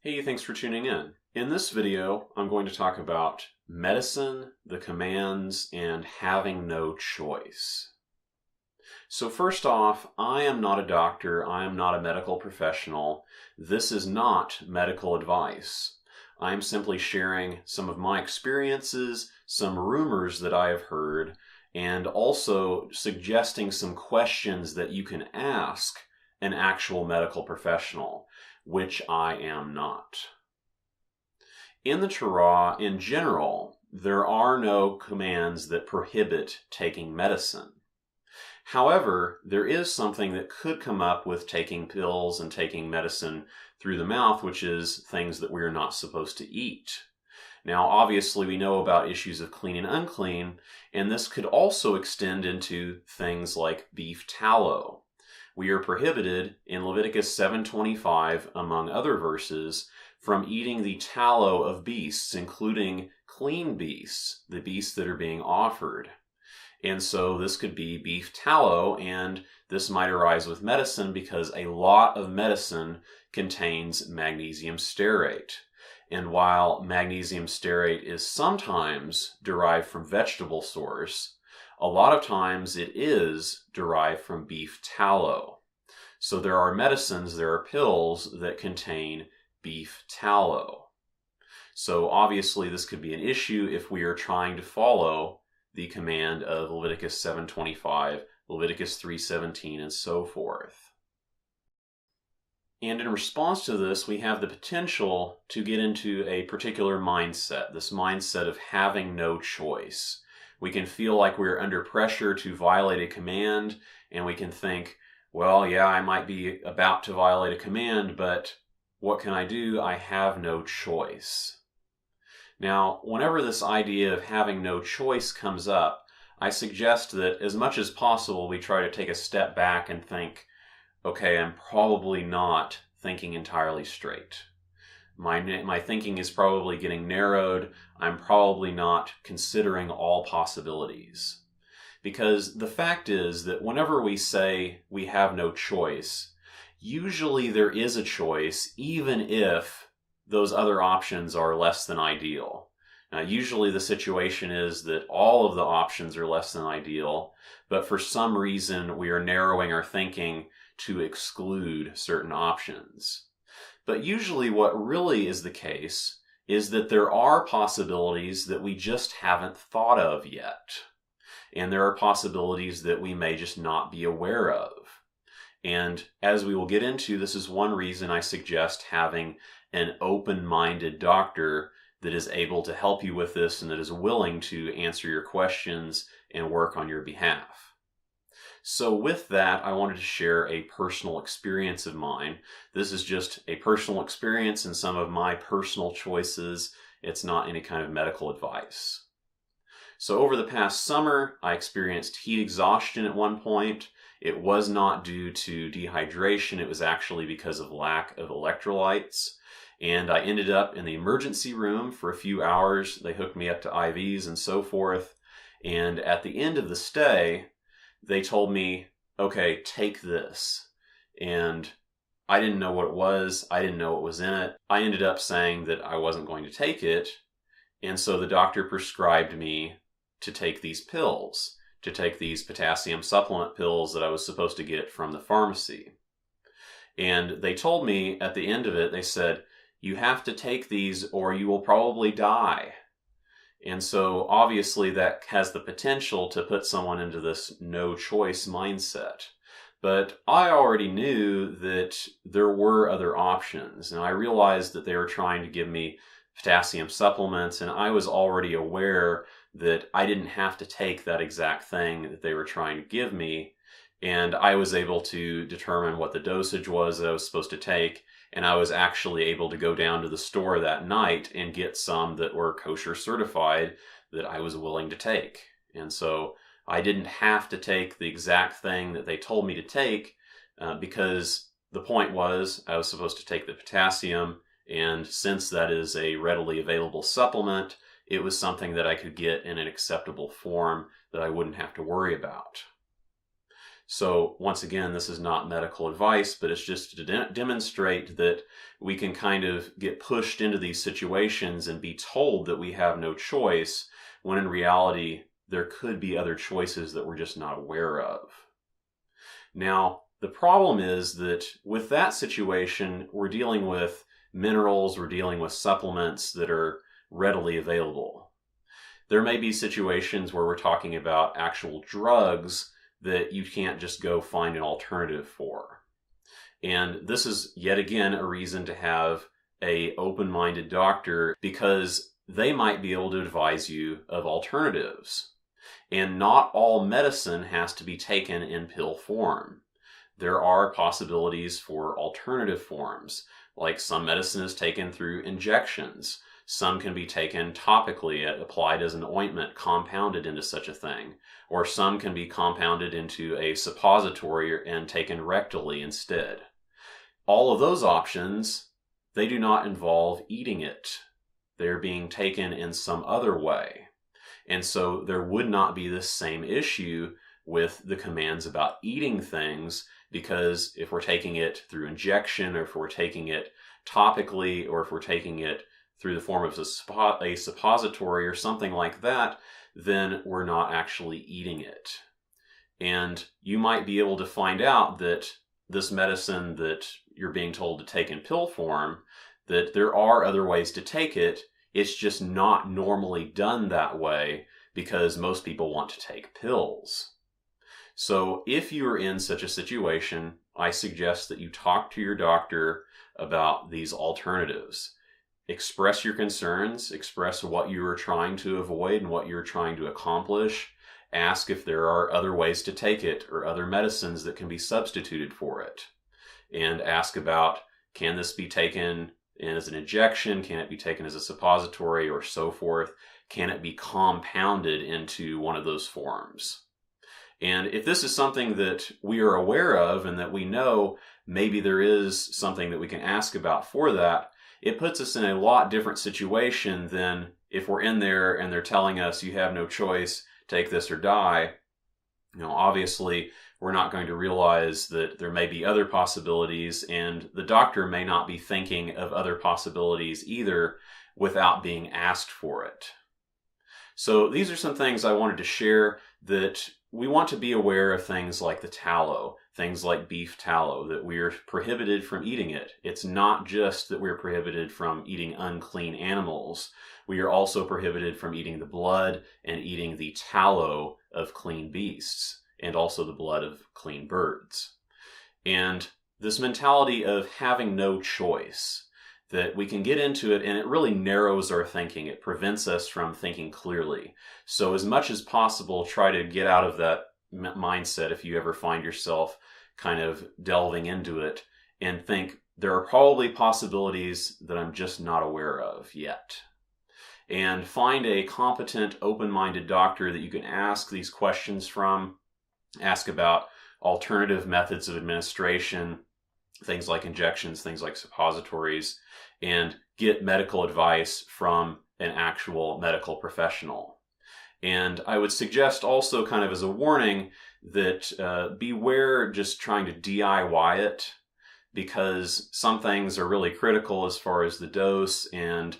Hey, thanks for tuning in. In this video, I'm going to talk about medicine, the commands, and having no choice. So first off, I am not a doctor. I am not a medical professional. This is not medical advice. I'm simply sharing some of my experiences, some rumors that I have heard, and also suggesting some questions that you can ask an actual medical professional, which I am not. In the Torah, in general, there are no commands that prohibit taking medicine. However, there is something that could come up with taking pills and taking medicine through the mouth, which is things that we are not supposed to eat. Now, obviously, we know about issues of clean and unclean, and this could also extend into things like beef tallow. We are prohibited in Leviticus 7:25, among other verses, from eating the tallow of beasts, including clean beasts, the beasts that are being offered. And so this could be beef tallow, and this might arise with medicine because a lot of medicine contains magnesium stearate. And while magnesium stearate is sometimes derived from vegetable source, a lot of times it is derived from beef tallow. So there are medicines, there are pills that contain beef tallow. So obviously this could be an issue if we are trying to follow the command of Leviticus 7:25, Leviticus 3:17, and so forth. And in response to this, we have the potential to get into a particular mindset, this mindset of having no choice. We can feel like we're under pressure to violate a command, and we can think, well, yeah, I might be about to violate a command, but what can I do? I have no choice. Now, whenever this idea of having no choice comes up, I suggest that as much as possible we try to take a step back and think, okay, I'm probably not thinking entirely straight. My thinking is probably getting narrowed. I'm probably not considering all possibilities. Because the fact is that whenever we say we have no choice, usually there is a choice, even if those other options are less than ideal. Now, usually the situation is that all of the options are less than ideal, but for some reason we are narrowing our thinking to exclude certain options. But usually what really is the case is that there are possibilities that we just haven't thought of yet. And there are possibilities that we may just not be aware of. And as we will get into, this is one reason I suggest having an open-minded doctor that is able to help you with this and that is willing to answer your questions and work on your behalf. So with that, I wanted to share a personal experience of mine. This is just a personal experience and some of my personal choices. It's not any kind of medical advice. So over the past summer, I experienced heat exhaustion at one point. It was not due to dehydration. It was actually because of lack of electrolytes. And I ended up in the emergency room for a few hours. They hooked me up to IVs and so forth. And at the end of the stay, they told me, okay, take this. And I didn't know what it was. I didn't know what was in it. I ended up saying that I wasn't going to take it. And so the doctor prescribed me to take these pills, to take these potassium supplement pills that I was supposed to get from the pharmacy. And they told me at the end of it, they said, you have to take these or you will probably die. And so obviously that has the potential to put someone into this no choice mindset. But I already knew that there were other options, and I realized that they were trying to give me potassium supplements, and I was already aware that I didn't have to take that exact thing that they were trying to give me, and I was able to determine what the dosage was that I was supposed to take, and I was actually able to go down to the store that night and get some that were kosher certified that I was willing to take. And so I didn't have to take the exact thing that they told me to take because the point was I was supposed to take the potassium, and since that is a readily available supplement, it was something that I could get in an acceptable form that I wouldn't have to worry about. So once again, this is not medical advice, but it's just to demonstrate that we can kind of get pushed into these situations and be told that we have no choice, when in reality, there could be other choices that we're just not aware of. Now, the problem is that with that situation, we're dealing with minerals, we're dealing with supplements that are readily available. There may be situations where we're talking about actual drugs that you can't just go find an alternative for. And this is yet again a reason to have an open-minded doctor, because they might be able to advise you of alternatives. And not all medicine has to be taken in pill form. There are possibilities for alternative forms, like some medicine is taken through injections. Some can be taken topically, applied as an ointment, compounded into such a thing. Or some can be compounded into a suppository and taken rectally instead. All of those options, they do not involve eating it. They're being taken in some other way. And so there would not be this same issue with the commands about eating things, because if we're taking it through injection, or if we're taking it topically, or if we're taking it through the form of a suppository or something like that, then we're not actually eating it. And you might be able to find out that this medicine that you're being told to take in pill form, that there are other ways to take it. It's just not normally done that way, because most people want to take pills. So if you are in such a situation, I suggest that you talk to your doctor about these alternatives. Express your concerns, express what you are trying to avoid and what you're trying to accomplish. Ask if there are other ways to take it, or other medicines that can be substituted for it. And ask about, can this be taken as an injection? Can it be taken as a suppository, or so forth? Can it be compounded into one of those forms? And if this is something that we are aware of and that we know maybe there is something that we can ask about for that, it puts us in a lot different situation than if we're in there and they're telling us you have no choice, take this or die. Obviously, we're not going to realize that there may be other possibilities, and the doctor may not be thinking of other possibilities either without being asked for it. So these are some things I wanted to share, that we want to be aware of things like the tallow, things like beef tallow, that we are prohibited from eating it. It's not just that we're prohibited from eating unclean animals. We are also prohibited from eating the blood and eating the tallow of clean beasts, and also the blood of clean birds. And this mentality of having no choice, that we can get into it and it really narrows our thinking. It prevents us from thinking clearly. So as much as possible, try to get out of that mindset if you ever find yourself kind of delving into it, and think there are probably possibilities that I'm just not aware of yet. And find a competent, open-minded doctor that you can ask these questions from. Ask about alternative methods of administration, things like injections, things like suppositories, and get medical advice from an actual medical professional. And I would suggest also, kind of as a warning, that beware just trying to DIY it, because some things are really critical as far as the dose, and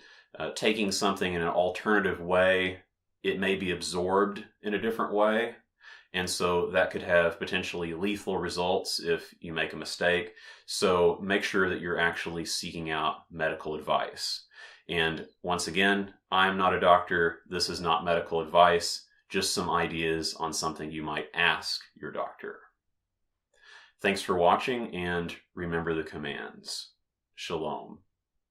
taking something in an alternative way, it may be absorbed in a different way. And so that could have potentially lethal results if you make a mistake. So make sure that you're actually seeking out medical advice. And once again, I'm not a doctor. This is not medical advice, just some ideas on something you might ask your doctor. Thanks for watching, and remember the commands. Shalom.